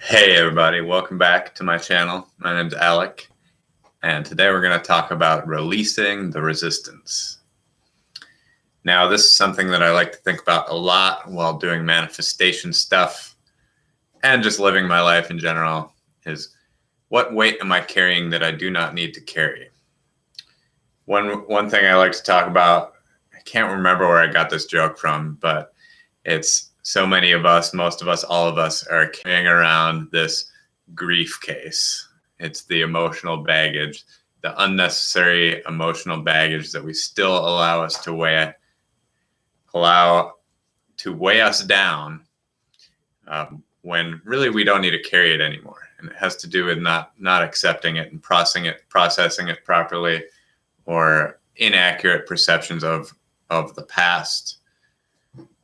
Hey everybody, welcome back to my channel. My name's Alec, and today we're going to talk about releasing the resistance. Now, this is something that I like to think about a lot while doing manifestation stuff and just living my life in general, is what weight am I carrying that I do not need to carry? One thing I like to talk about, I can't remember where I got this joke from, but it's so many of us, most of us, all of us are carrying around this grief case. It's the emotional baggage, the unnecessary emotional baggage that we still allow to weigh us down when really we don't need to carry it anymore. And it has to do with not accepting it and processing it properly, or inaccurate perceptions of the past,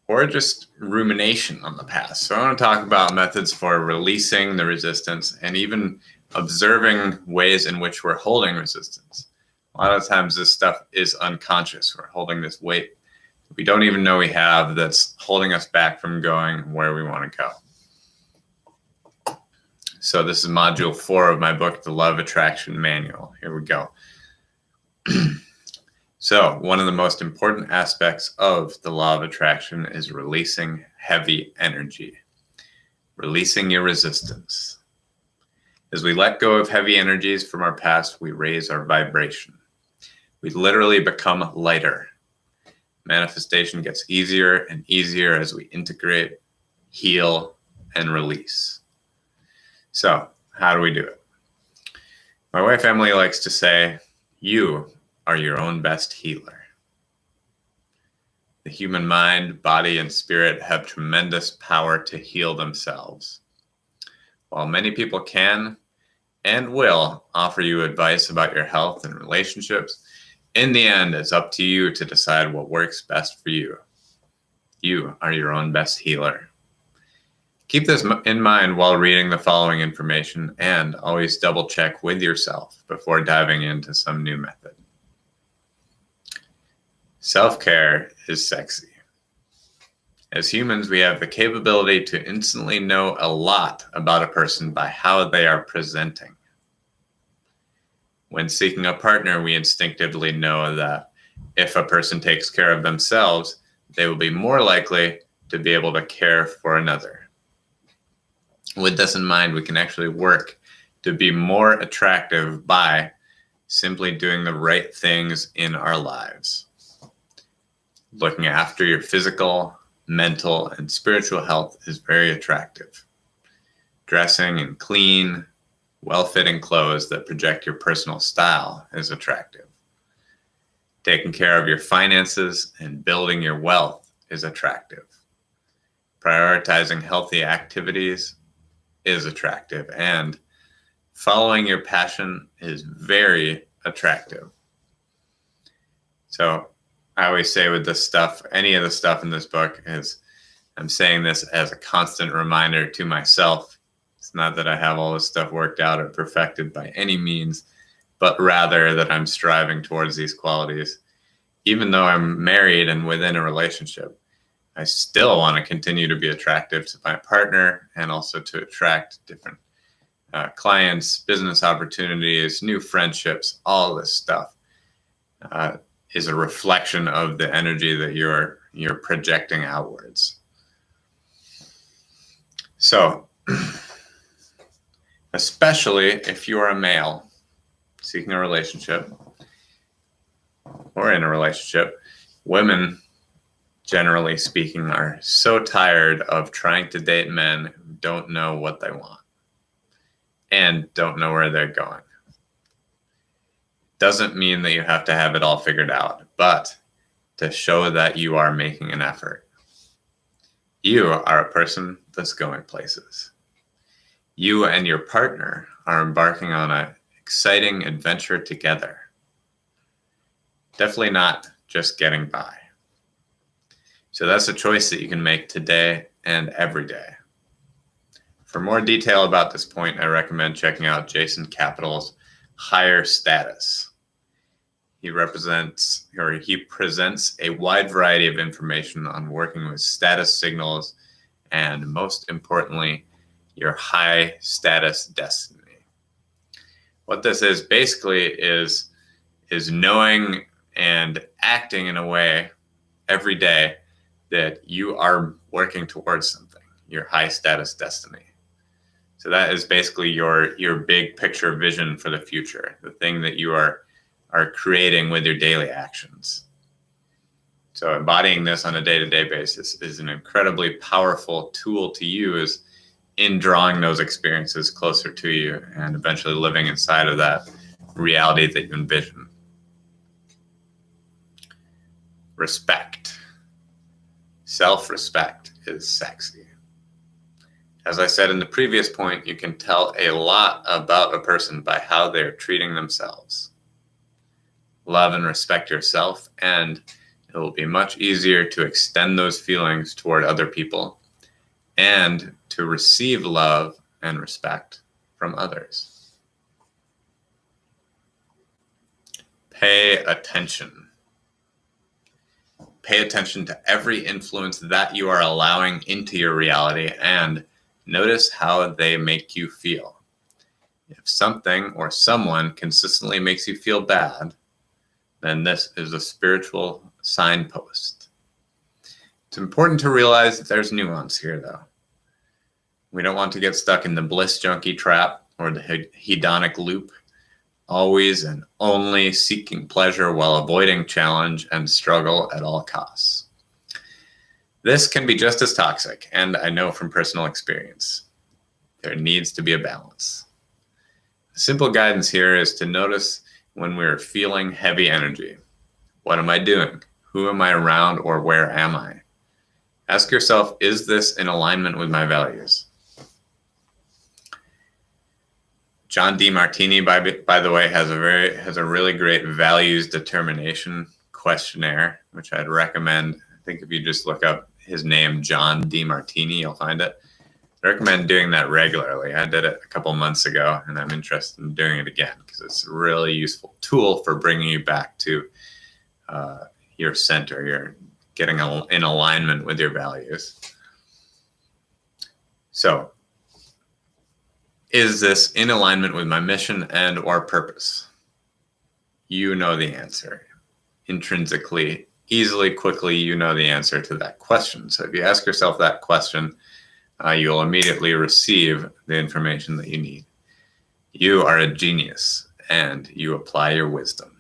or just rumination on the past. So I want to talk about methods for releasing the resistance and even observing ways in which we're holding resistance. A lot of times this stuff is unconscious. We're holding this weight we don't even know we have that's holding us back from going where we want to go. So this is module 4 of my book, The Love Attraction Manual. Here we go. So one of the most important aspects of the law of attraction is releasing heavy energy, releasing your resistance. As we let go of heavy energies from our past, we raise our vibration. We literally become lighter. Manifestation gets easier and easier as we integrate, heal, and release. So how do we do it? My wife Emily likes to say, you are your own best healer. The human mind, body, and spirit have tremendous power to heal themselves. While many people can and will offer you advice about your health and relationships, in the end, it's up to you to decide what works best for you. You are your own best healer. Keep this in mind while reading the following information, and always double check with yourself before diving into some new method. Self-care is sexy. As humans, we have the capability to instantly know a lot about a person by how they are presenting. When seeking a partner, we instinctively know that if a person takes care of themselves, they will be more likely to be able to care for another. With this in mind, we can actually work to be more attractive by simply doing the right things in our lives. Looking after your physical, mental, and spiritual health is very attractive. Dressing in clean, well-fitting clothes that project your personal style is attractive. Taking care of your finances and building your wealth is attractive. Prioritizing healthy activities is attractive, and following your passion is very attractive. So I always say with this stuff, any of the stuff in this book, is I'm saying this as a constant reminder to myself. It's not that I have all this stuff worked out or perfected by any means, but rather that I'm striving towards these qualities. Even though I'm married and within a relationship, I still want to continue to be attractive to my partner, and also to attract different clients, business opportunities, new friendships. All this stuff is a reflection of the energy that you're projecting outwards. So, especially if you're a male seeking a relationship or in a relationship, women, generally speaking, are so tired of trying to date men who don't know what they want and don't know where they're going. Doesn't mean that you have to have it all figured out, but to show that you are making an effort. You are a person that's going places. You and your partner are embarking on an exciting adventure together. Definitely not just getting by. So that's a choice that you can make today and every day. For more detail about this point, I recommend checking out Jason Capital's Higher Status. He presents a wide variety of information on working with status signals and, most importantly, your high status destiny. What this is basically is knowing and acting in a way every day that you are working towards something, your high status destiny. So that is basically your big picture vision for the future, the thing that you are creating with your daily actions. So embodying this on a day-to-day basis is an incredibly powerful tool to use in drawing those experiences closer to you and eventually living inside of that reality that you envision. Respect. Self-respect is sexy. As I said in the previous point, you can tell a lot about a person by how they're treating themselves. Love and respect yourself, and it will be much easier to extend those feelings toward other people and to receive love and respect from others. Pay attention. Pay attention to every influence that you are allowing into your reality and notice how they make you feel. If something or someone consistently makes you feel bad, then this is a spiritual signpost. It's important to realize that there's nuance here, though. We don't want to get stuck in the bliss junkie trap or the hedonic loop, always and only seeking pleasure while avoiding challenge and struggle at all costs. This can be just as toxic, and I know from personal experience. There needs to be a balance. The simple guidance here is to notice when we're feeling heavy energy. What am I doing? Who am I around, or where am I? Ask yourself, is this in alignment with my values? John Demartini, by the way, has a really great values determination questionnaire, which I'd recommend. I think if you just look up his name, John Demartini, you'll find it. I recommend doing that regularly. I did it a couple months ago, and I'm interested in doing it again because it's a really useful tool for bringing you back to your center. You're getting in alignment with your values. So, is this in alignment with my mission and or purpose? You know the answer. Intrinsically, easily, quickly, you know the answer to that question. So if you ask yourself that question, you'll immediately receive the information that you need. You are a genius, and you apply your wisdom.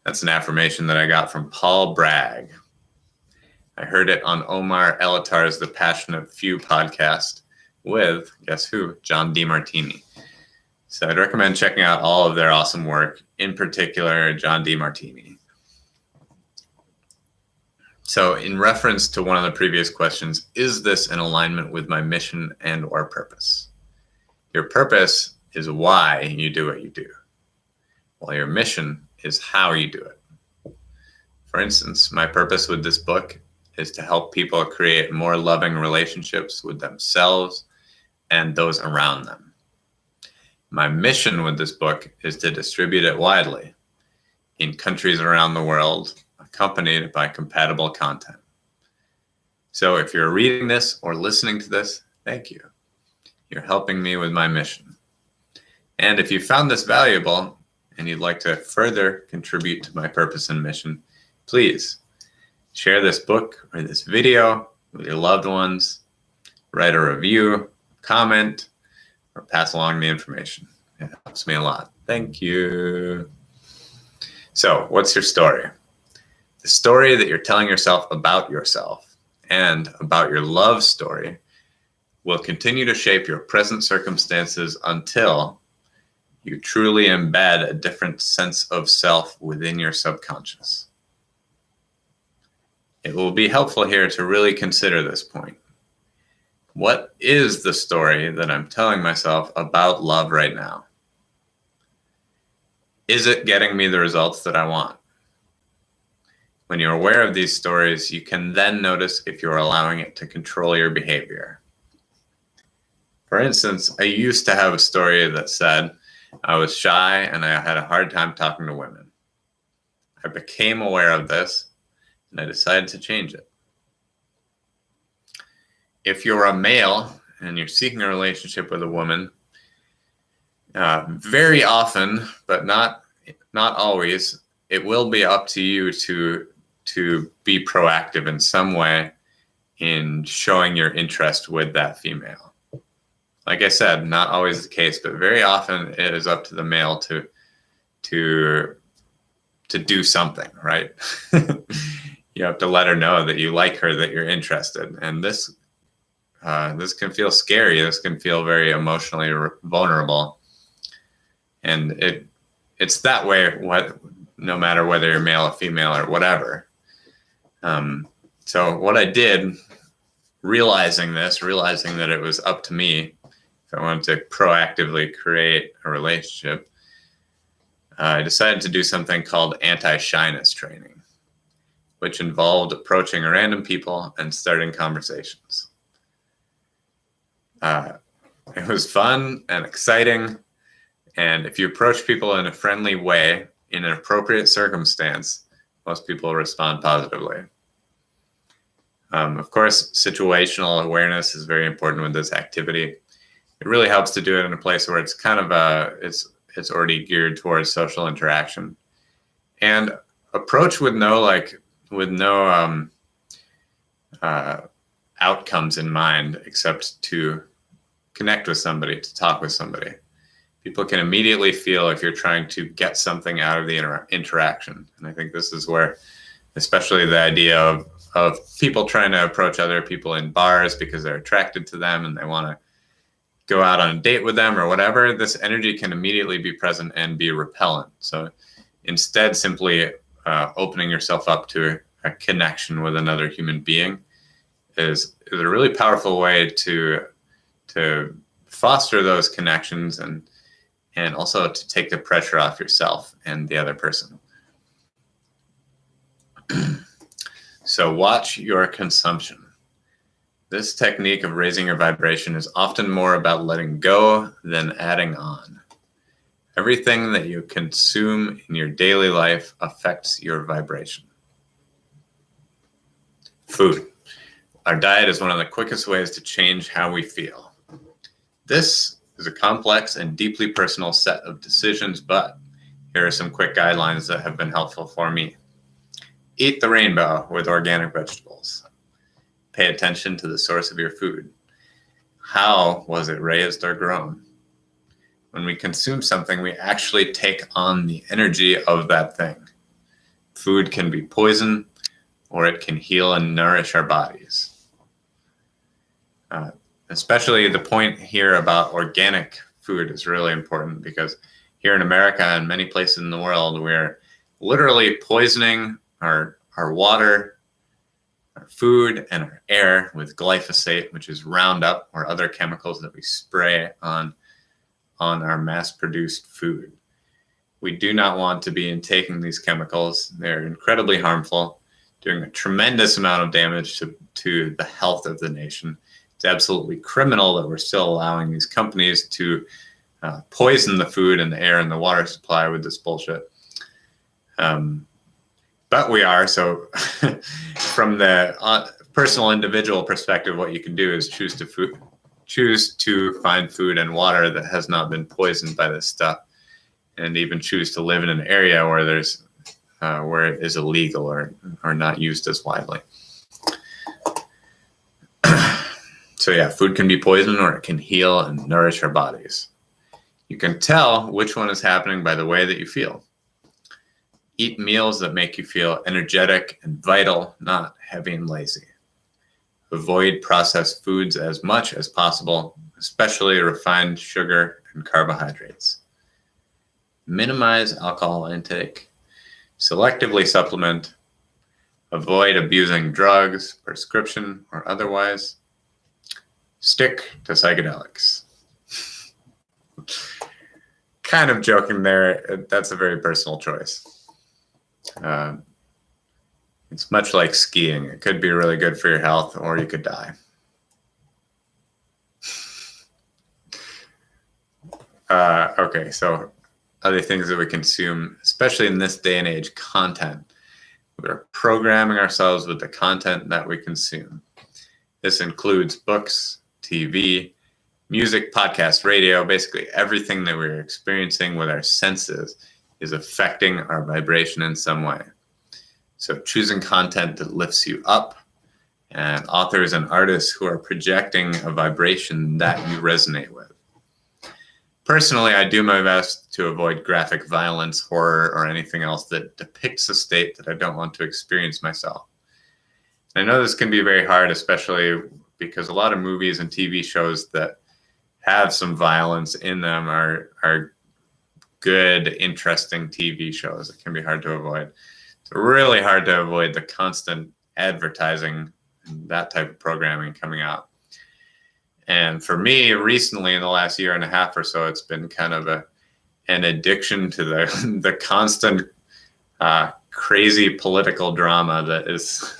That's an affirmation that I got from Paul Bragg. I heard it on Omar Elatar's The Passionate Few podcast with, guess who? John Demartini. So I'd recommend checking out all of their awesome work, in particular, John Demartini. So in reference to one of the previous questions, is this in alignment with my mission and or purpose? Your purpose is why you do what you do, while your mission is how you do it. For instance, my purpose with this book is to help people create more loving relationships with themselves and those around them. My mission with this book is to distribute it widely in countries around the world, accompanied by compatible content. So if you're reading this or listening to this, thank you. You're helping me with my mission. And if you found this valuable and you'd like to further contribute to my purpose and mission, please share this book or this video with your loved ones, write a review, comment, or pass along the information. It helps me a lot. Thank you. So, what's your story? The story that you're telling yourself about yourself and about your love story will continue to shape your present circumstances until you truly embed a different sense of self within your subconscious. It will be helpful here to really consider this point. What is the story that I'm telling myself about love right now? Is it getting me the results that I want? When you're aware of these stories, you can then notice if you're allowing it to control your behavior. For instance, I used to have a story that said I was shy and I had a hard time talking to women. I became aware of this and I decided to change it. If you're a male and you're seeking a relationship with a woman, very often, but not always, it will be up to you to be proactive in some way in showing your interest with that female. Like I said, not always the case, but very often it is up to the male to do something, right? You have to let her know that you like her, that you're interested. And this can feel scary. This can feel very emotionally vulnerable. And it's that way, no matter whether you're male or female or whatever. So what I did, realizing that it was up to me if I wanted to proactively create a relationship, I decided to do something called anti-shyness training, which involved approaching random people and starting conversations. It was fun and exciting. And if you approach people in a friendly way, in an appropriate circumstance, most people respond positively. Of course, situational awareness is very important with this activity. It really helps to do it in a place where it's kind of it's already geared towards social interaction, and approach with no outcomes in mind, except to connect with somebody, to talk with somebody. People can immediately feel if you're trying to get something out of the interaction. And I think this is where, especially the idea of people trying to approach other people in bars because they're attracted to them and they want to go out on a date with them or whatever, this energy can immediately be present and be repellent. So instead, simply opening yourself up to a connection with another human being is a really powerful way to foster those connections and also to take the pressure off yourself and the other person. So watch your consumption. This technique of raising your vibration is often more about letting go than adding on. Everything that you consume in your daily life affects your vibration. Food. Our diet is one of the quickest ways to change how we feel. This is a complex and deeply personal set of decisions, but here are some quick guidelines that have been helpful for me. Eat the rainbow with organic vegetables. Pay attention to the source of your food. How was it raised or grown? When we consume something, we actually take on the energy of that thing. Food can be poison, or it can heal and nourish our bodies. Especially the point here about organic food is really important, because here in America and many places in the world, we're literally poisoning our water, our food, and our air with glyphosate, which is Roundup or other chemicals that we spray on our mass-produced food. We do not want to be intaking these chemicals. They're incredibly harmful, doing a tremendous amount of damage to the health of the nation. It's absolutely criminal that we're still allowing these companies to poison the food and the air and the water supply with this bullshit. But we are. So from the personal individual perspective, what you can do is choose to find food and water that has not been poisoned by this stuff, and even choose to live in an area where there's where it is illegal or not used as widely. So yeah, food can be poison, or it can heal and nourish our bodies. You can tell which one is happening by the way that you feel. Eat meals that make you feel energetic and vital, not heavy and lazy. Avoid processed foods as much as possible, especially refined sugar and carbohydrates. Minimize alcohol intake. Selectively supplement. Avoid abusing drugs, prescription or otherwise. Stick to psychedelics. Kind of joking there. That's a very personal choice. It's much like skiing. It could be really good for your health, or you could die. Okay, so other things that we consume, especially in this day and age, content. We're programming ourselves with the content that we consume. This includes books, TV, music, podcast, radio, basically everything that we're experiencing with our senses is affecting our vibration in some way. So choosing content that lifts you up, and authors and artists who are projecting a vibration that you resonate with. Personally, I do my best to avoid graphic violence, horror, or anything else that depicts a state that I don't want to experience myself. I know this can be very hard, especially because a lot of movies and TV shows that have some violence in them are good, interesting TV shows. It can be hard to avoid. It's really hard to avoid the constant advertising, that type of programming coming out. And for me, recently in the last year and a half or so, it's been kind of an addiction to the constant crazy political drama that is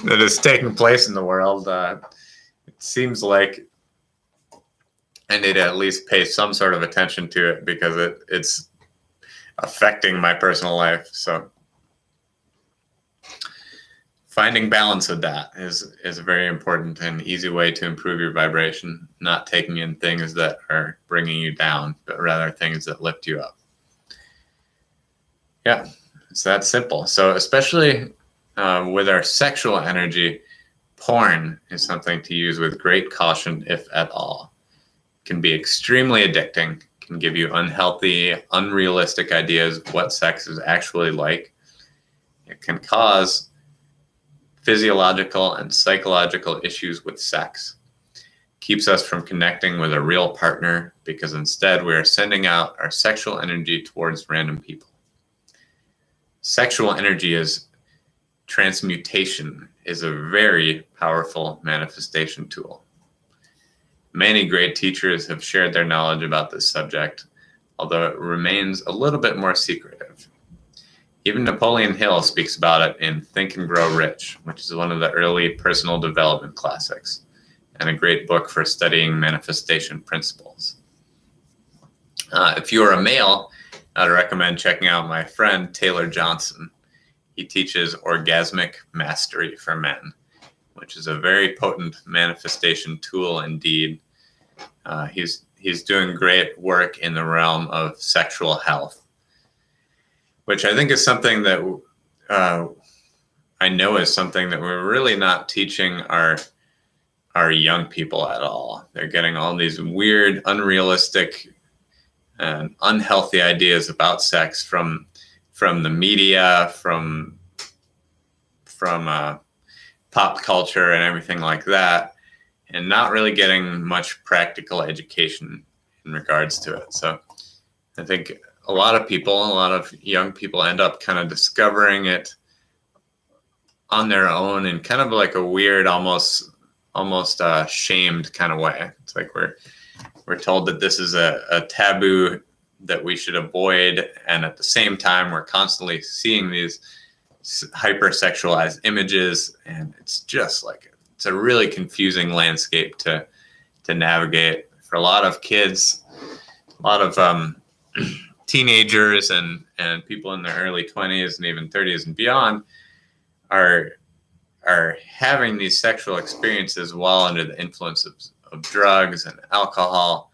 that is taking place in the world. It seems like I need to at least pay some sort of attention to it because it's affecting my personal life. So finding balance with that is a very important and easy way to improve your vibration, not taking in things that are bringing you down, but rather things that lift you up. Yeah, it's that simple. So especially with our sexual energy, porn is something to use with great caution, if at all. It can be extremely addicting, can give you unhealthy, unrealistic ideas of what sex is actually like. It can cause physiological and psychological issues with sex. Keeps us from connecting with a real partner because instead we are sending out our sexual energy towards random people. Sexual energy is transmutation, is a very powerful manifestation tool. Many great teachers have shared their knowledge about this subject, although it remains a little bit more secretive. Even Napoleon Hill speaks about it in Think and Grow Rich, which is one of the early personal development classics, and a great book for studying manifestation principles. If you are a male, I'd recommend checking out my friend Taylor Johnson. He teaches orgasmic mastery for men, which is a very potent manifestation tool indeed. He's doing great work in the realm of sexual health, which I think is something that I know is something that we're really not teaching our young people at all. They're getting all these weird, unrealistic, and unhealthy ideas about sex from the media, from pop culture and everything like that, and not really getting much practical education in regards to it. So I think a lot of young people end up kind of discovering it on their own in kind of like a weird, almost shamed kind of way. It's like we're told that this is a taboo that we should avoid, and at the same time we're constantly seeing these hypersexualized images, and it's just like it's a really confusing landscape to navigate for a lot of kids, a lot of teenagers and people in their early 20s and even 30s and beyond are having these sexual experiences while under the influence of drugs and alcohol,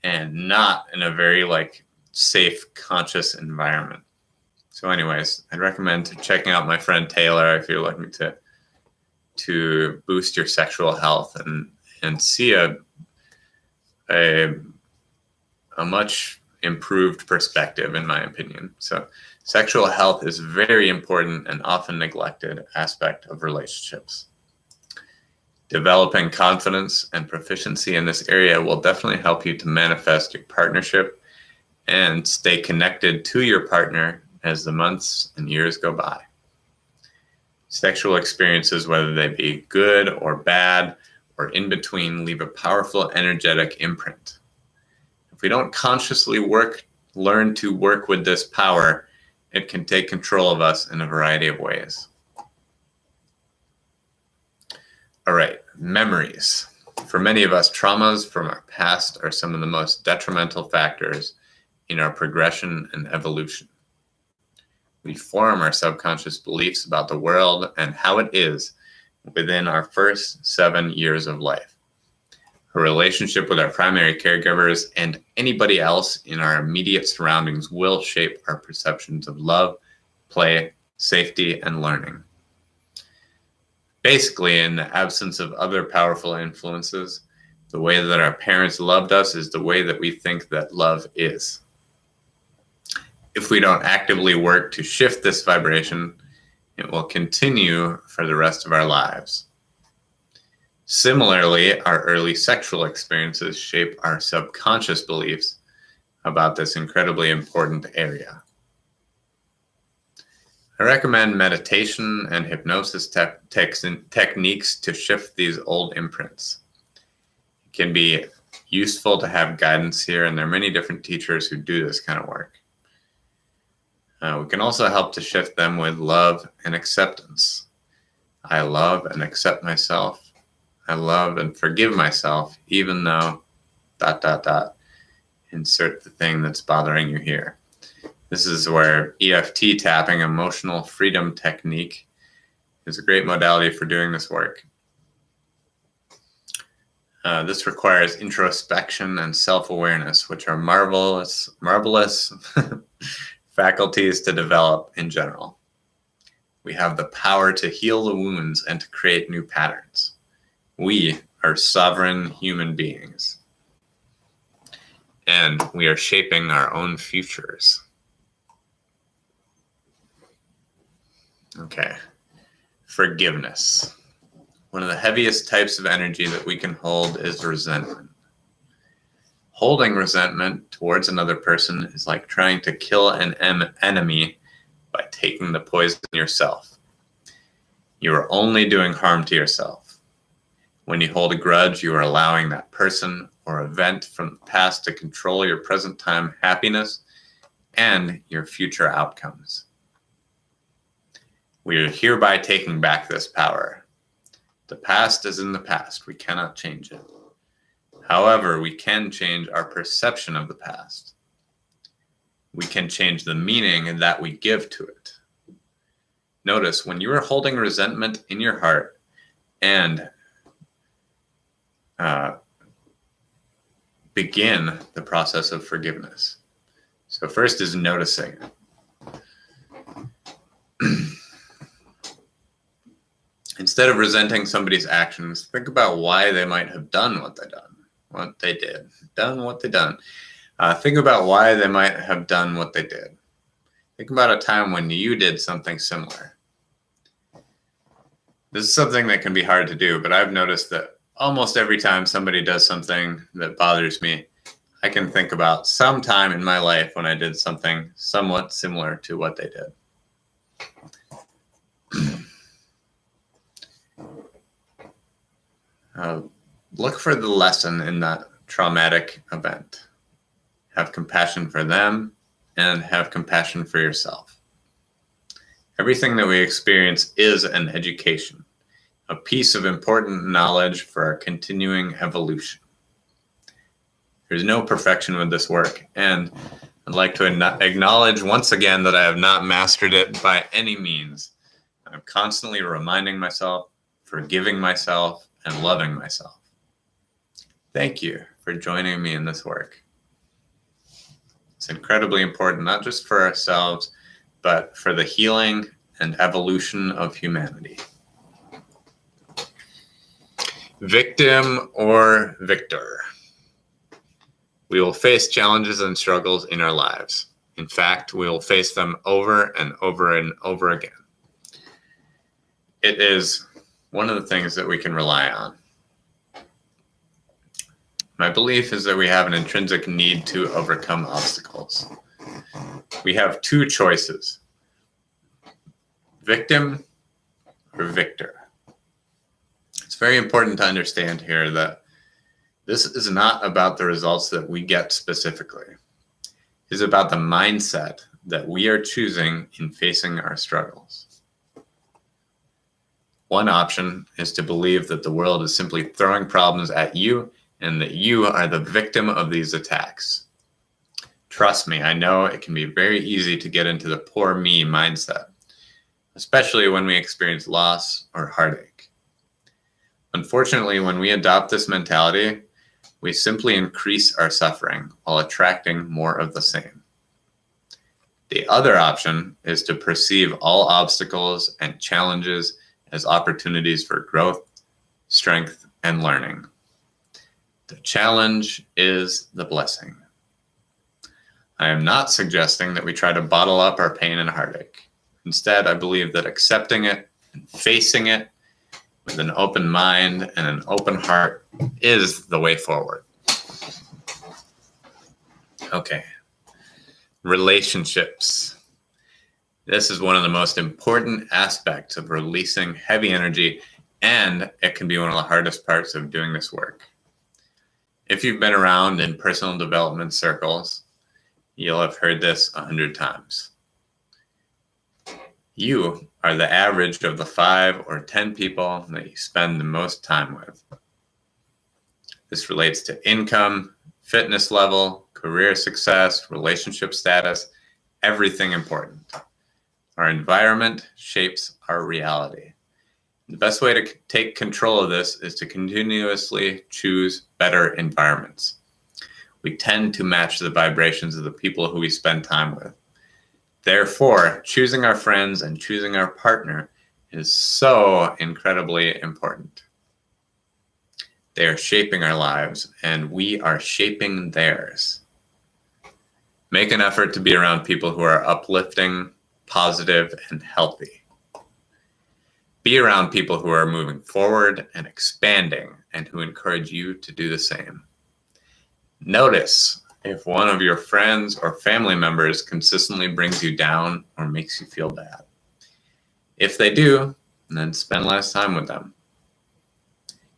and not in a very like safe, conscious environment. So anyways, I'd recommend checking out my friend Taylor if you're looking to boost your sexual health and see a much improved perspective, in my opinion. So sexual health is very important and often neglected aspect of relationships. Developing confidence and proficiency in this area will definitely help you to manifest your partnership and stay connected to your partner as the months and years go by. Sexual experiences, whether they be good or bad or in between, leave a powerful energetic imprint. If we don't consciously learn to work with this power, it can take control of us in a variety of ways. All right, memories. For many of us, traumas from our past are some of the most detrimental factors in our progression and evolution. We form our subconscious beliefs about the world and how it is within our first 7 years of life. Our relationship with our primary caregivers and anybody else in our immediate surroundings will shape our perceptions of love, play, safety, and learning. Basically, in the absence of other powerful influences, the way that our parents loved us is the way that we think that love is. If we don't actively work to shift this vibration, it will continue for the rest of our lives. Similarly, our early sexual experiences shape our subconscious beliefs about this incredibly important area. I recommend meditation and hypnosis techniques to shift these old imprints. It can be useful to have guidance here, and there are many different teachers who do this kind of work. We can also help to shift them with love and acceptance. I love and accept myself. I love and forgive myself, even though ... Insert the thing that's bothering you here. This is where EFT tapping, emotional freedom technique, is a great modality for doing this work. This requires introspection and self-awareness, which are marvelous faculties to develop in general. We have the power to heal the wounds and to create new patterns. We are sovereign human beings, and we are shaping our own futures. Okay, forgiveness. One of the heaviest types of energy that we can hold is resentment. Holding resentment towards another person is like trying to kill an enemy by taking the poison yourself. You are only doing harm to yourself. When you hold a grudge, you are allowing that person or event from the past to control your present time happiness and your future outcomes. We are hereby taking back this power. The past is in the past. We cannot change it. However, we can change our perception of the past. We can change the meaning that we give to it. Notice, when you are holding resentment in your heart and begin the process of forgiveness. So first is noticing it. Instead of resenting somebody's actions, think about why they might have done what they did. Think about why they might have done what they did. Think about a time when you did something similar. This is something that can be hard to do, but I've noticed that almost every time somebody does something that bothers me, I can think about some time in my life when I did something somewhat similar to what they did. Look for the lesson in that traumatic event. Have compassion for them and have compassion for yourself. Everything that we experience is an education, a piece of important knowledge for our continuing evolution. There's no perfection with this work, and I'd like to acknowledge once again that I have not mastered it by any means. I'm constantly reminding myself, forgiving myself, and loving myself. Thank you for joining me in this work. It's incredibly important, not just for ourselves, but for the healing and evolution of humanity. Victim or victor? We will face challenges and struggles in our lives. In fact, we will face them over and over and over again. It is one of the things that we can rely on. My belief is that we have an intrinsic need to overcome obstacles. We have two choices: victim or victor. It's very important to understand here that this is not about the results that we get specifically. It is about the mindset that we are choosing in facing our struggles. One option is to believe that the world is simply throwing problems at you and that you are the victim of these attacks. Trust me, I know it can be very easy to get into the poor me mindset, especially when we experience loss or heartache. Unfortunately, when we adopt this mentality, we simply increase our suffering while attracting more of the same. The other option is to perceive all obstacles and challenges as opportunities for growth, strength, and learning. The challenge is the blessing. I am not suggesting that we try to bottle up our pain and heartache. Instead, I believe that accepting it and facing it with an open mind and an open heart is the way forward. Okay. Relationships. This is one of the most important aspects of releasing heavy energy, and it can be one of the hardest parts of doing this work. If you've been around in personal development circles, you'll have heard this 100 times. You are the average of the 5 or 10 people that you spend the most time with. This relates to income, fitness level, career success, relationship status, everything important. Our environment shapes our reality. The best way to take control of this is to continuously choose better environments. We tend to match the vibrations of the people who we spend time with. Therefore, choosing our friends and choosing our partner is so incredibly important. They are shaping our lives, and we are shaping theirs. Make an effort to be around people who are uplifting, positive, and healthy. Be around people who are moving forward and expanding and who encourage you to do the same. Notice if one of your friends or family members consistently brings you down or makes you feel bad. If they do, then spend less time with them.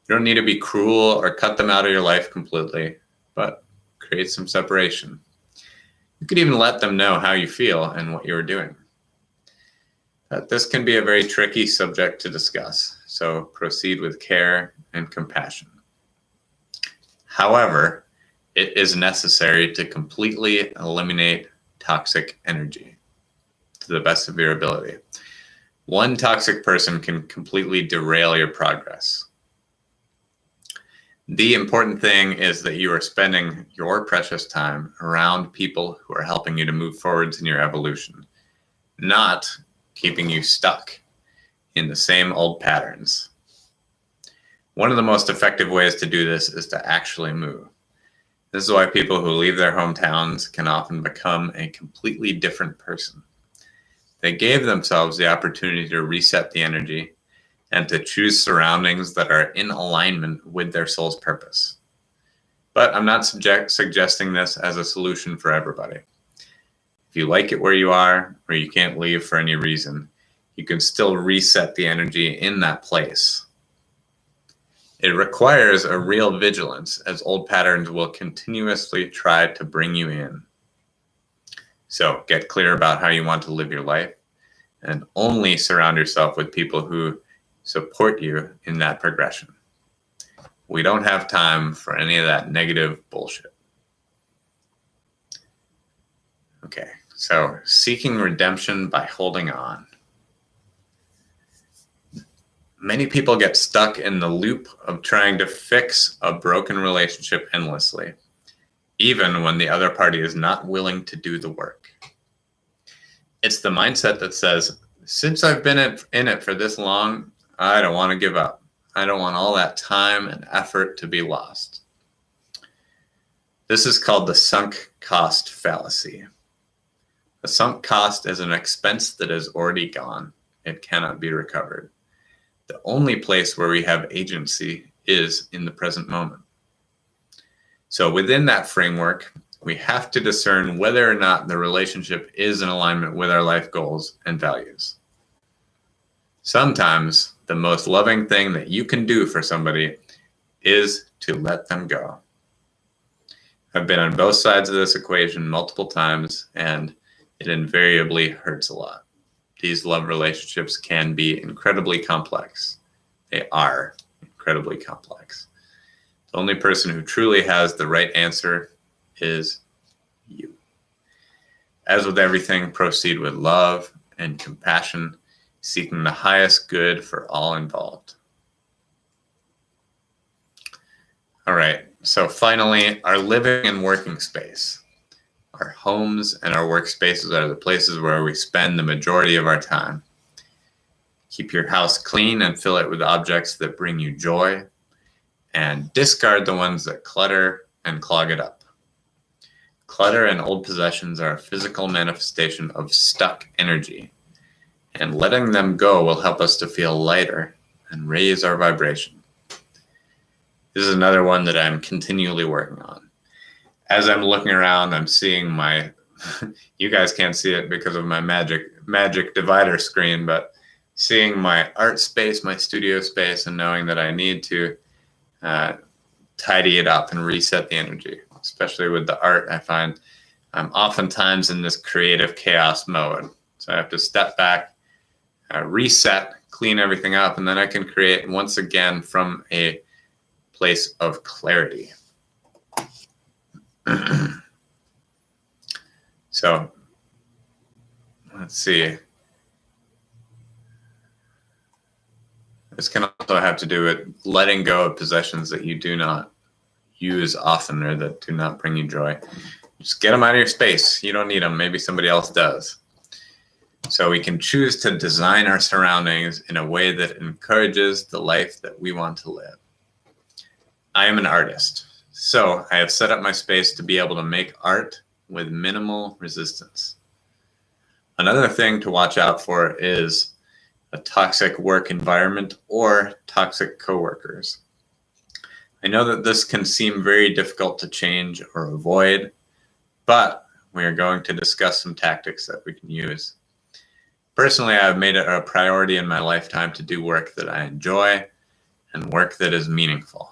You don't need to be cruel or cut them out of your life completely, but create some separation. You could even let them know how you feel and what you're doing. But this can be a very tricky subject to discuss, so proceed with care and compassion. However, it is necessary to completely eliminate toxic energy to the best of your ability. One toxic person can completely derail your progress. The important thing is that you are spending your precious time around people who are helping you to move forwards in your evolution, not keeping you stuck in the same old patterns. One of the most effective ways to do this is to actually move. This is why people who leave their hometowns can often become a completely different person. They gave themselves the opportunity to reset the energy and to choose surroundings that are in alignment with their soul's purpose. But I'm not suggesting this as a solution for everybody. If you like it where you are, or you can't leave for any reason, you can still reset the energy in that place. It requires a real vigilance, as old patterns will continuously try to bring you in. So get clear about how you want to live your life, and only surround yourself with people who support you in that progression. We don't have time for any of that negative bullshit. Okay, so seeking redemption by holding on. Many people get stuck in the loop of trying to fix a broken relationship endlessly, even when the other party is not willing to do the work. It's the mindset that says, since I've been in it for this long, I don't want to give up. I don't want all that time and effort to be lost. This is called the sunk cost fallacy. A sunk cost is an expense that is already gone. It cannot be recovered. The only place where we have agency is in the present moment. So within that framework, we have to discern whether or not the relationship is in alignment with our life goals and values. Sometimes the most loving thing that you can do for somebody is to let them go. I've been on both sides of this equation multiple times, and it invariably hurts a lot. These love relationships can be incredibly complex. They are incredibly complex. The only person who truly has the right answer is you. As with everything, proceed with love and compassion, seeking the highest good for all involved. All right, So finally, our living and working space. Our homes and our workspaces are the places where we spend the majority of our time. Keep your house clean and fill it with objects that bring you joy, and discard the ones that clutter and clog it up. Clutter and old possessions are a physical manifestation of stuck energy, and letting them go will help us to feel lighter and raise our vibration. This is another one that I'm continually working on. As I'm looking around, I'm seeing my, you guys can't see it because of my magic divider screen, but seeing my art space, my studio space, and knowing that I need to tidy it up and reset the energy. Especially with the art, I find I'm oftentimes in this creative chaos mode. So I have to step back, reset, clean everything up, and then I can create once again from a place of clarity. So let's see. This can also have to do with letting go of possessions that you do not use often or that do not bring you joy. Just get them out of your space. You don't need them. Maybe somebody else does. So we can choose to design our surroundings in a way that encourages the life that we want to live. I am an artist, so I have set up my space to be able to make art with minimal resistance. Another thing to watch out for is a toxic work environment or toxic coworkers. I know that this can seem very difficult to change or avoid, but we are going to discuss some tactics that we can use. Personally, I've made it a priority in my lifetime to do work that I enjoy and work that is meaningful.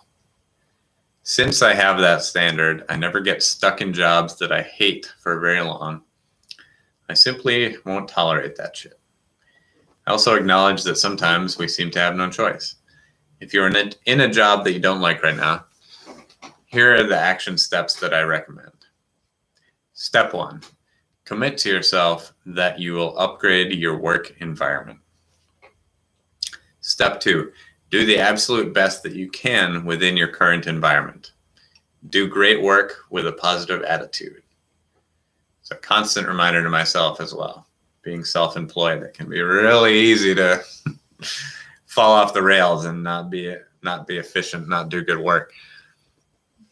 Since I have that standard, I never get stuck in jobs that I hate for very long. I simply won't tolerate that shit. I also acknowledge that sometimes we seem to have no choice. If you're in a job that you don't like right now, here are the action steps that I recommend. Step 1, commit to yourself that you will upgrade your work environment. Step 2, do the absolute best that you can within your current environment. Do great work with a positive attitude. It's a constant reminder to myself as well. Being self-employed, it can be really easy to fall off the rails and not be efficient, not do good work.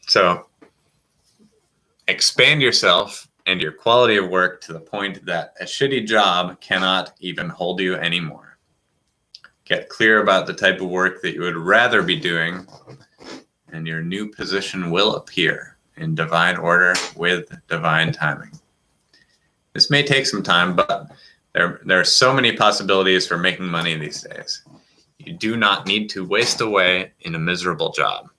So expand yourself and your quality of work to the point that a shitty job cannot even hold you anymore. Get clear about the type of work that you would rather be doing, and your new position will appear in divine order with divine timing. This may take some time, but there are so many possibilities for making money these days. You do not need to waste away in a miserable job,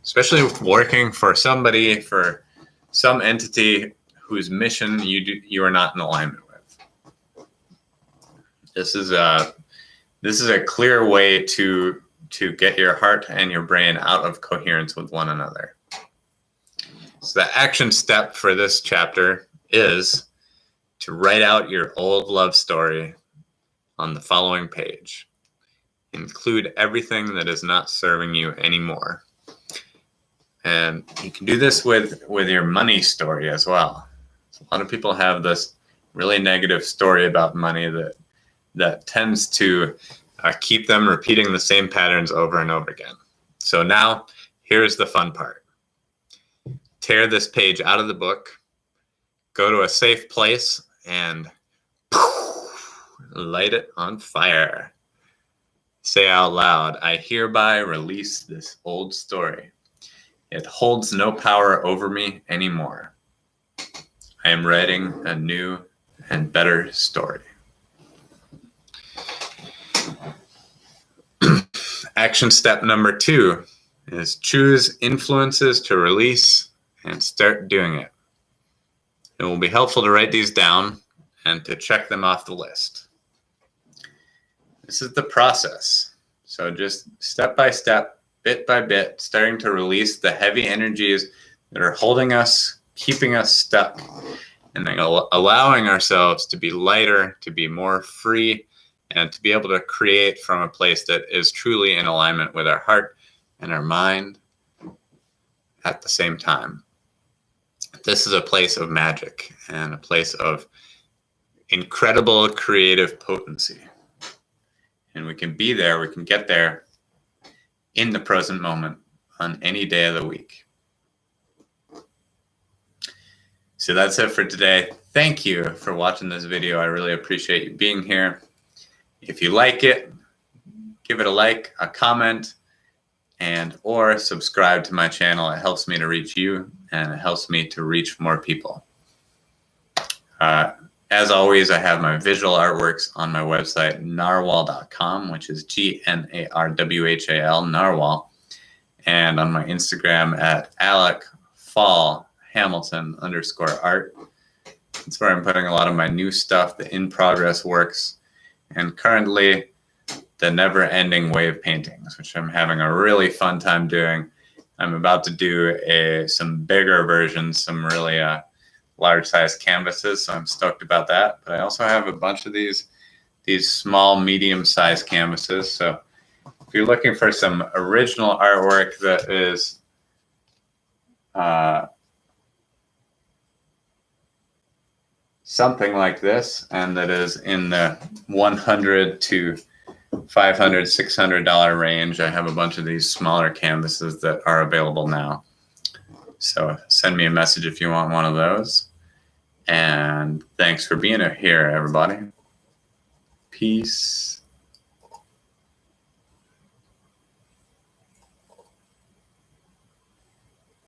especially working for somebody, for some entity whose mission you are not in alignment with. This is a clear way to get your heart and your brain out of coherence with one another. So the action step for this chapter is to write out your old love story on the following page. Include everything that is not serving you anymore. And you can do this with your money story as well. A lot of people have this really negative story about money that tends to keep them repeating the same patterns over and over again. So now, here's the fun part. Tear this page out of the book, go to a safe place, and light it on fire. Say out loud, I hereby release this old story. It holds no power over me anymore. I am writing a new and better story. Action step number 2 is choose influences to release and start doing it. It will be helpful to write these down and to check them off the list. This is the process. So just step by step, bit by bit, starting to release the heavy energies that are holding us, keeping us stuck, and then allowing ourselves to be lighter, to be more free, and to be able to create from a place that is truly in alignment with our heart and our mind at the same time. This is a place of magic and a place of incredible creative potency. And we can be there, we can get there in the present moment on any day of the week. So that's it for today. Thank you for watching this video. I really appreciate you being here. If you like it, give it a like, a comment, and or subscribe to my channel. It helps me to reach you and it helps me to reach more people. As always, I have my visual artworks on my website, narwhal.com, which is GNARWHAL, narwhal, and on my Instagram at AlecFallHamilton_art. That's where I'm putting a lot of my new stuff, the in-progress works, and currently the never-ending wave paintings, which I'm having a really fun time doing. I'm about to do some bigger versions, some really large size canvases, so I'm stoked about that. But I also have a bunch of these small, medium sized canvases. So if you're looking for some original artwork that is something like this, and that is in the $100 to $500, $600 range, I have a bunch of these smaller canvases that are available now. So send me a message if you want one of those. And thanks for being here, everybody. Peace.